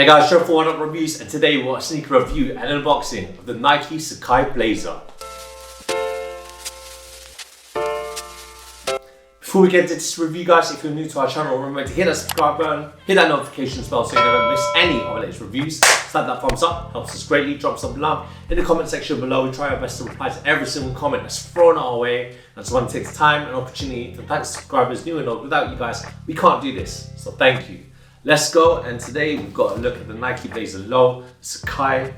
Hey guys, Gerald for Oneupreviewz, and today we've got a sneaker review and unboxing of the Nike SACAI Blazer. Before we get into this review guys, if you're new to our channel, remember to hit that subscribe button, hit that notification bell so you never miss any of our latest reviews. Slap that thumbs up, helps us greatly. Drop some love in the comment section below. We try our best to reply to every single comment that's thrown our way. That's one that takes time and opportunity to thank subscribers new and old. Without you guys, we can't do this, so thank you. Let's go, and today we've got a look at the Nike Blazer Low, SACAI,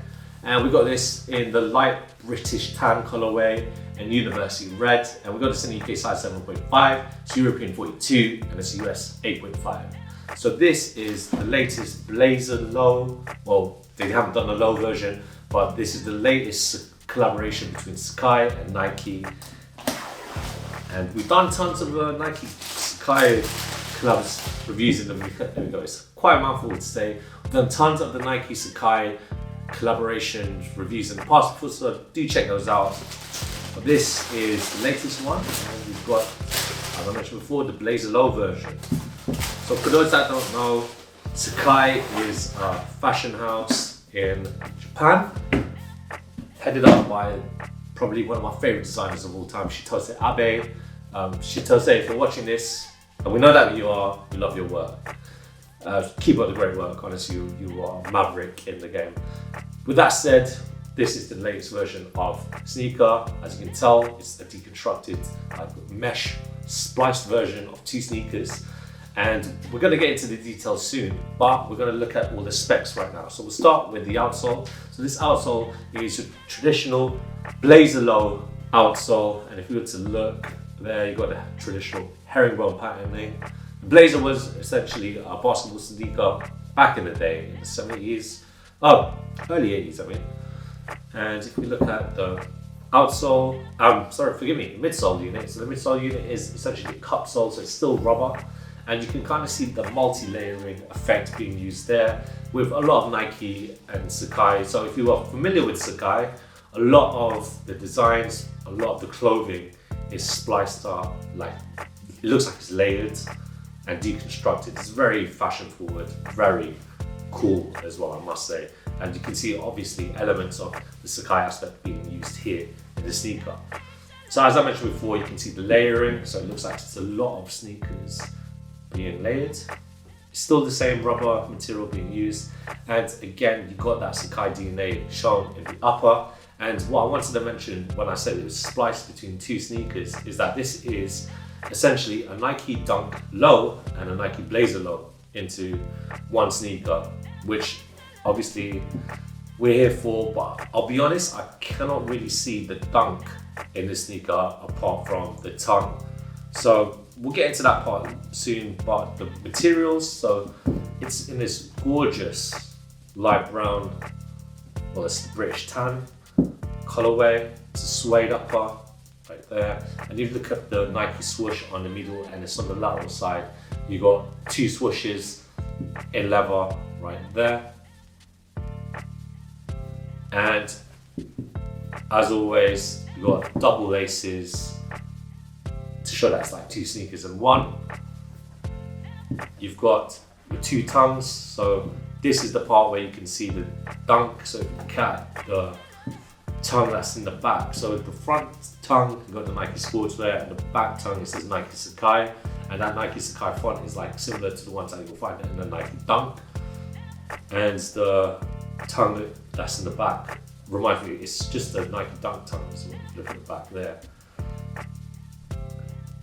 and we got this in the light British tan colorway and university red, and we got this in the UK size 7.5, it's European 42, and it's US 8.5. So this is the latest Blazer Low. Well, they haven't done the low version, but this is the latest collaboration between SACAI and Nike. And we've done tons of Nike SACAI clubs reviews in the there we go. It's quite a mouthful to say. We've done tons of the Nike SACAI collaboration reviews in the past before, so do check those out. But this is the latest one, and we've got, as I mentioned before, the Blazer Low version. So for those that don't know, SACAI is a fashion house in Japan, headed up by probably one of my favorite designers of all time, Shitose Abe. Shitose, if you're watching this, and we know that you are, we love your work. Keep up the great work, honestly, you are a maverick in the game. With that said, this is the latest version of sneaker. As you can tell, it's a deconstructed mesh spliced version of two sneakers. And we're gonna get into the details soon, but we're gonna look at all the specs right now. So we'll start with the outsole. So this outsole is a traditional Blazer Low outsole. And if you were to look there, you've got the traditional herringbone patterning. The Blazer was essentially a basketball sneaker back in the day, in the 70s, early 80s, I mean. And if we look at the outsole, the midsole unit. So the midsole unit is essentially a cup sole, so it's still rubber. And you can kind of see the multi-layering effect being used there with a lot of Nike and SACAI. So if you are familiar with SACAI, a lot of the designs, a lot of the clothing is spliced up, like it looks like it's layered and deconstructed. It's very fashion forward, very cool as well, I must say. And you can see obviously elements of the SACAI aspect being used here in the sneaker. So as I mentioned before, you can see the layering. So it looks like it's a lot of sneakers being layered. It's still the same rubber material being used. And again, you got that SACAI DNA shown in the upper. And what I wanted to mention when I said it was spliced between two sneakers is that this is essentially a Nike Dunk Low and a Nike Blazer Low into one sneaker, which obviously we're here for, but I'll be honest, I cannot really see the Dunk in this sneaker apart from the tongue. So we'll get into that part soon, but the materials, so it's in this gorgeous light brown, well, it's the British tan colorway. It's a suede upper right there, and if you look at the Nike swoosh on the middle and it's on the lateral side, you got two swooshes in leather right there. And as always, you got double laces to show that it's like two sneakers in one. You've got your two tongues, so this is the part where you can see the Dunk. So if you look at the tongue that's in the back, so the front tongue, you've got the Nike Sportswear, and the back tongue, it says Nike SACAI, and that Nike SACAI font is like similar to the ones that you'll find in the Nike Dunk. And the tongue that's in the back, remind me, it's just the Nike Dunk tongue, so if you look at the back there.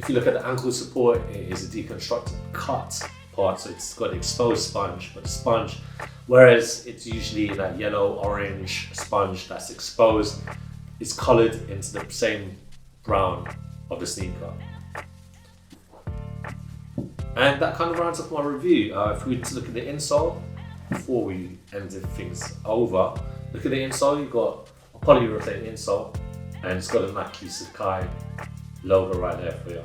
If you look at the ankle support, it is a deconstructed cut part, so it's got an exposed sponge, but the sponge, whereas it's usually that yellow orange sponge that's exposed, it's colored into the same brown of the sneaker. And that kind of rounds up my review. If we were to look at the insole before we end things over, look at the insole. You've got a polyurethane insole, and it's got a Nike SACAI logo right there for you.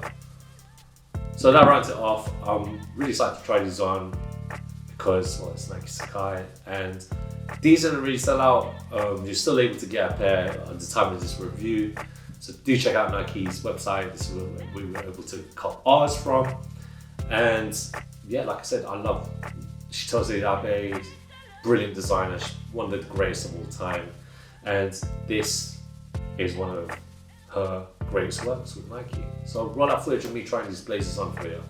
So that rounds it off. I'm really excited to try these on because, well, it's Nike SACAI, and these didn't really sell out. You're still able to get a pair at the time of this review. So do check out Nike's website. This is where we were able to cut ours from. And yeah, like I said, I love Shitose Abe brilliant designer, one of the greatest of all time. And this is one of her greatest works with Nike. So roll that footage of me trying these blazers on for you.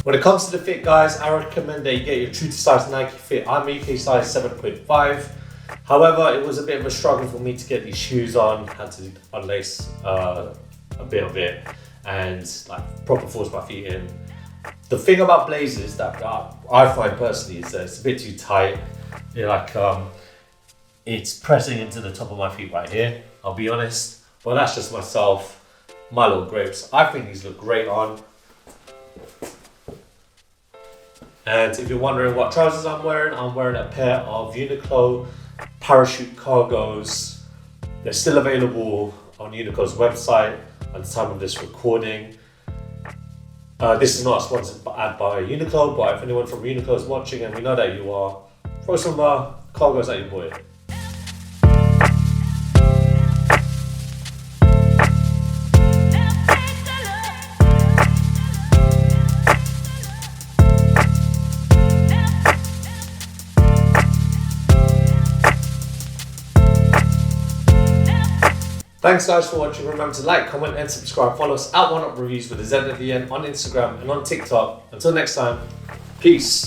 When it comes to the fit, guys, I recommend that you get your true to size Nike fit. I'm UK size 7.5. However, it was a bit of a struggle for me to get these shoes on. Had to unlace a bit of it and like proper force my feet in. The thing about blazers that I find personally is that it's a bit too tight. It's pressing into the top of my feet right here. I'll be honest, but that's just myself, my little grapes. I think these look great on. And if you're wondering what trousers I'm wearing a pair of Uniqlo parachute cargos. They're still available on Uniqlo's website at the time of this recording. This is not a sponsored ad by Uniqlo, but if anyone from Uniqlo is watching, and we know that you are, throw some cargos at your boy. Thanks guys for watching. Remember to like, comment and subscribe. Follow us at Oneupreviewz with a Z at the end on Instagram and on TikTok. Until next time, peace.